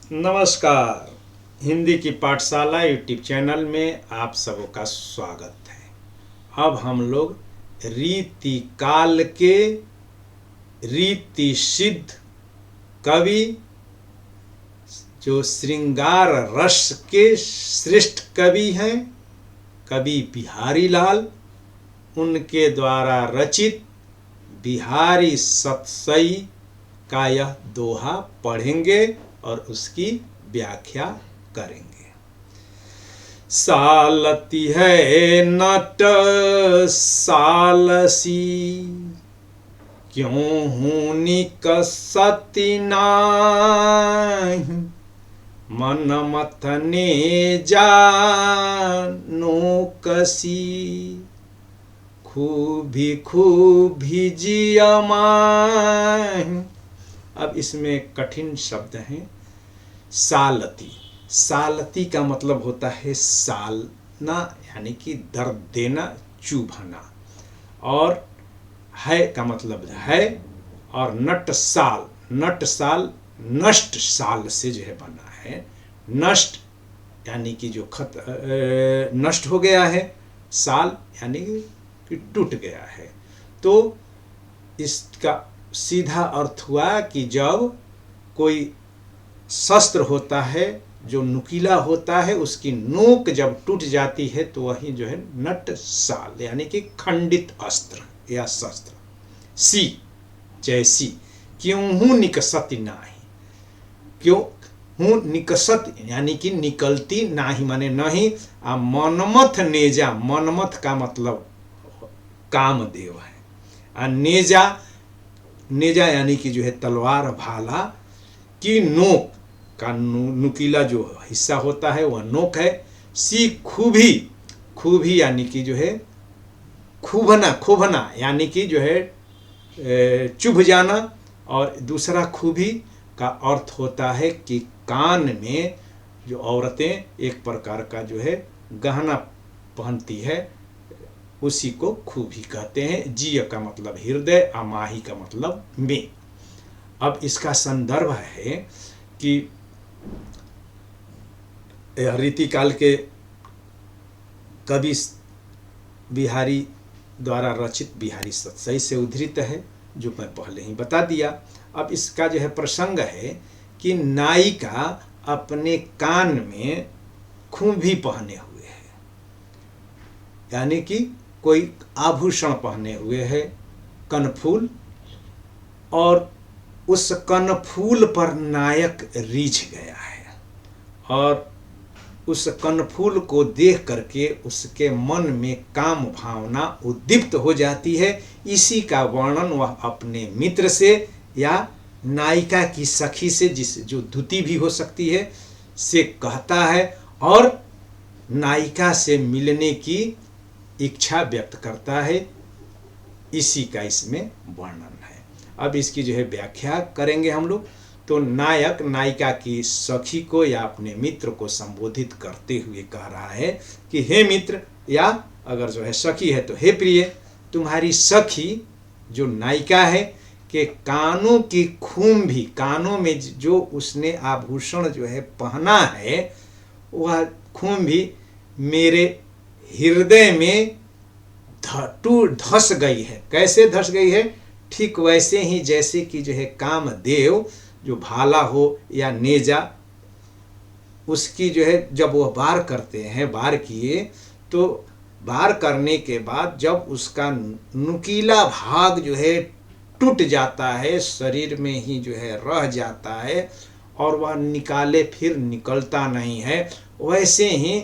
नमस्कार। हिंदी की पाठशाला यूट्यूब चैनल में आप सबों का स्वागत है। अब हम लोग रीति काल के रीति सिद्ध कवि जो श्रृंगार रस के श्रेष्ठ कवि हैं, कवि बिहारी लाल, उनके द्वारा रचित बिहारी सतसई का यह दोहा पढ़ेंगे और उसकी व्याख्या करेंगे। सालती है नट सालसी, क्यों हूँ निकसती नाहीं, मन मथने जानो कसी, खूबी खूबी जिया माहीं। अब इसमें कठिन शब्द हैं। सालती, सालती का मतलब होता है सालना, यानी कि दर्द देना, चुभना। और है का मतलब है, और नट साल, नट साल नष्ट साल से जो है बना है। नष्ट यानी कि जो नष्ट हो गया है, साल यानी कि टूट गया है। तो इसका सीधा अर्थ हुआ कि जब कोई शस्त्र होता है जो नुकीला होता है, उसकी नोक जब टूट जाती है तो वही जो है नट साल यानी कि खंडित अस्त्र या शस्त्र। सी जैसी, क्यों हूँ निकसती नाही, क्यों हूँ निकसत यानी कि निकलती नाही माने नहीं। मनमथ नेजा, मनमथ का मतलब कामदेव है। नेजा, नेजा यानी कि जो है तलवार भाला की नोक का नुकीला जो हिस्सा होता है वह नोक है। सी खूबी, खूबी यानी कि जो है खूबना, खूबना यानी कि जो है चुभ जाना। और दूसरा खूबी का अर्थ होता है कि कान में जो औरतें एक प्रकार का जो है गहना पहनती है, उसी को खूबी कहते हैं। जीय का मतलब हृदय, अमाही का मतलब में। अब इसका संदर्भ है कि रीतिकाल के कवि बिहारी द्वारा रचित बिहारी सतसई से उद्धृत है, जो मैं पहले ही बता दिया। अब इसका जो है प्रसंग है कि नायिका अपने कान में खूंभी पहने हुए है, यानी कि कोई आभूषण पहने हुए है, कनफूल, और उस कनफूल पर नायक रीझ गया है। और उस कनफूल को देख करके उसके मन में काम भावना उद्दीप्त हो जाती है। इसी का वर्णन वह अपने मित्र से या नायिका की सखी से, जिस जो धुती भी हो सकती है, से कहता है और नायिका से मिलने की इच्छा व्यक्त करता है। इसी का इसमें वर्णन है। अब इसकी जो है व्याख्या करेंगे हम लोग। तो नायक नायिका की सखी को या अपने मित्र को संबोधित करते हुए कह रहा है कि हे मित्र, या अगर जो है सखी है तो हे प्रिय, तुम्हारी सखी जो नायिका है कि कानों की खूंभी, कानों में जो उसने आभूषण जो है पहना है, वह खूंभी मेरे हृदय में धस गई है। कैसे धस गई है? ठीक वैसे ही जैसे कि जो है कामदेव जो भाला हो या नेजा, उसकी जो है जब वह वार करते हैं, वार किए तो वार करने के बाद जब उसका नुकीला भाग जो है टूट जाता है, शरीर में ही जो है रह जाता है और वह निकाले फिर निकलता नहीं है, वैसे ही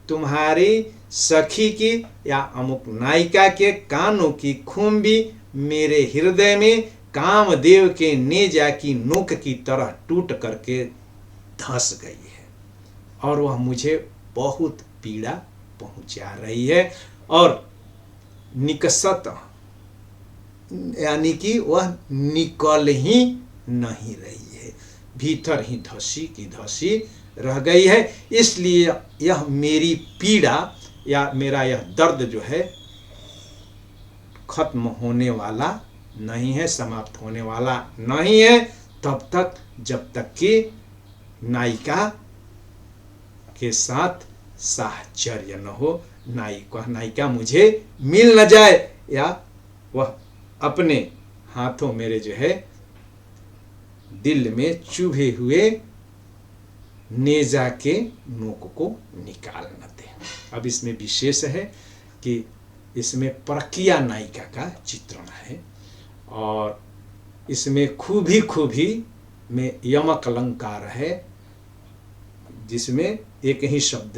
तुम्हारी सखी की या अमुक नायिका के कानों की खूंभी मेरे हृदय में कामदेव के नेजा की नोक की तरह टूट करके धंस गई है और वह मुझे बहुत पीड़ा पहुंचा रही है। और निकसत यानी कि वह निकल ही नहीं रही है, भीतर ही धसी की धसी रह गई है। इसलिए यह मेरी पीड़ा या मेरा यह दर्द जो है खत्म होने वाला नहीं है, समाप्त होने वाला नहीं है तब तक जब तक कि नायिका के साथ साहचर्य न हो, नायिका मुझे मिल न जाए, या वह अपने हाथों मेरे जो है दिल में चुभे हुए नेजा के नोक को निकाल न दे। अब इसमें विशेष है कि इसमें प्रक्रिया नायिका का चित्रण है, और इसमें खूबी में यमक अलंकार है, जिसमें एक ही शब्द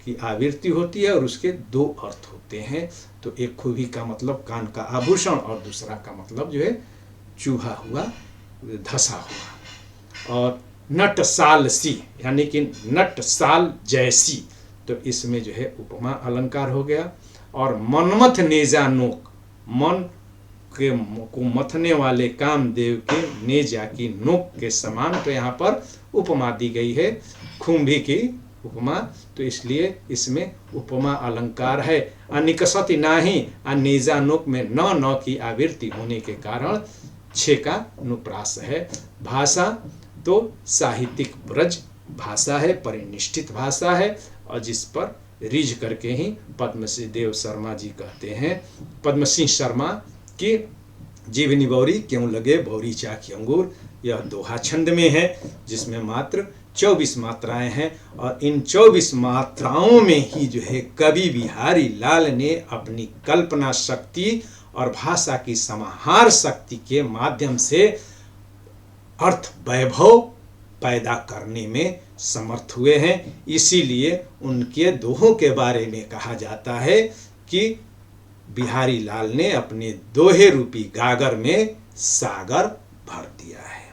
की आवृत्ति होती है और उसके दो अर्थ होते हैं। तो एक खूबी का मतलब कान का आभूषण, और दूसरा का मतलब जो है चूहा हुआ, धसा हुआ। और नटसाल सी यानी कि नटसाल जैसी, तो इसमें जो है उपमा अलंकार हो गया। और मनमथ नेजा नोक, मन के को मथने वाले कामदेव के नेजा की नोक के समान, तो यहाँ पर उपमा दी गई है, खुंभी की उपमा, तो इसलिए इसमें उपमा अलंकार है। अनिकसति नाही, नेजा नोक में न की आवृत्ति होने के कारण छे का अनुप्रास है। भाषा तो साहित्यिक ब्रज भाषा है, परिनिष्ठित भाषा है, और जिस पर रिझ करके ही पद्मसिंह देव शर्मा जी कहते हैं, पद्मसिंह शर्मा की जीवनी बौरी क्यों लगे बौरी चाखी अंगूर, यह दोहा छंद में है, जिसमें मात्र 24 मात्राएं हैं। और इन 24 मात्राओं में ही जो है कवि बिहारी लाल ने अपनी कल्पना शक्ति और भाषा की समाहार शक्ति के माध्यम से अर्थ वैभव पैदा करने में समर्थ हुए हैं। इसीलिए उनके दोहों के बारे में कहा जाता है कि बिहारी लाल ने अपने दोहे रूपी गागर में सागर भर दिया है।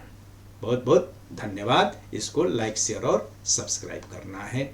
बहुत बहुत धन्यवाद। इसको लाइक शेयर और सब्सक्राइब करना है।